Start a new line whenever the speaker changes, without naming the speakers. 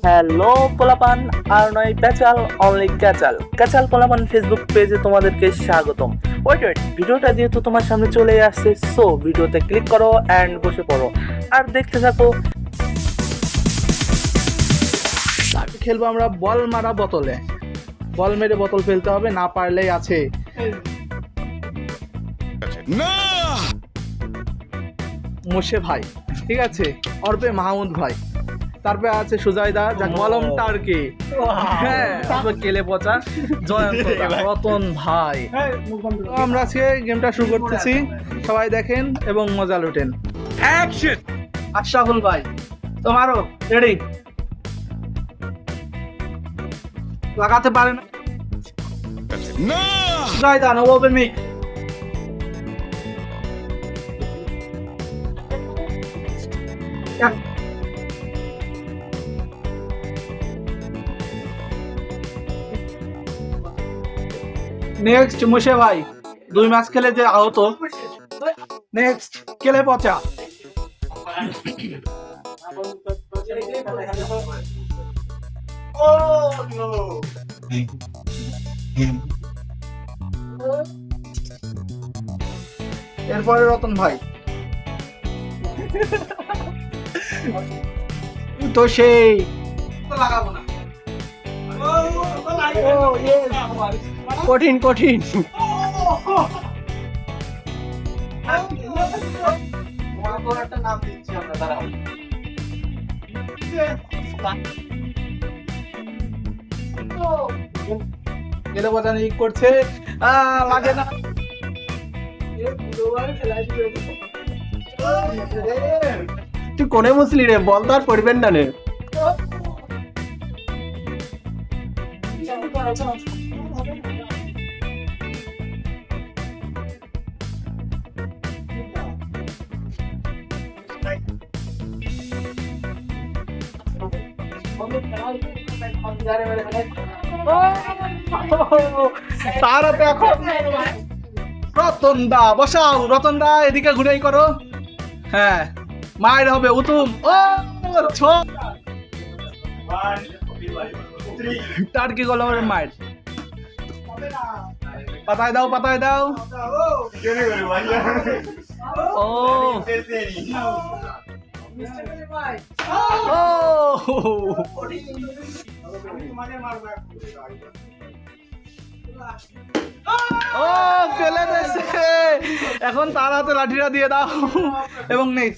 Hello পোলাপান, আর নয় প্যাচাল, only ক্যাচাল ক্যাচাল পোলাপান ফেসবুক পেজে তোমাদেরকে স্বাগতম। ওয়েট ভিডিওটা যেহেতু তোমার সামনে চলে আসছে, সো ভিডিওতে ক্লিক করো অ্যান্ড বসে পড়ো আর দেখতে থাকো। খেলবো আমরা বল মারা বোতলে। বল মেরে বোতল ফেলতে হবে, না পারলেই আছে মোশে ভাই, ঠিক আছে, অর্পে মাহমুদ ভাই, তারপরে আছে সুজয়দা, মলম টার্কি, হ্যাঁ, তারপর কেলে পচা জয়ন্ত, রতন ভাই। আমরা আজকে গেমটা শুরু করতেছি, সবাই দেখেন এবং মজা লুটেন। অ্যাকশন! আশরাফুল ভাই, তোমারও রেডি? লাগাতে পারে না সুজয়দা, নো ওপেন মি। নেক্সট মুশে ভাই, 2 ম্যাচ খেলে যে আহত। নেক্সট কেলে পচা। এরপরে রতন ভাই, তো সেই লাগাবো না। কঠিন কঠিন। একটা নাম দিচ্ছি আমরা, দাঁড়াও। গেলে বাজানো ই করছে, লাগে না।
তুই কোনে মুসলি রে? বল তো আর পড়বেন না রে।
তারা তো এখন রতন দা, বসাও রতন দা, এদিকে ঘুরেই করো। হ্যাঁ, মায়ের হবে উতুম। ও টার্কি গলামের মায়ের। পাতায় দাও, পাতায় দাও। ও ও ফেলে দিয়েছে। এখন তার হাতে লাঠিটা দিয়ে দাও এবং নেক্সট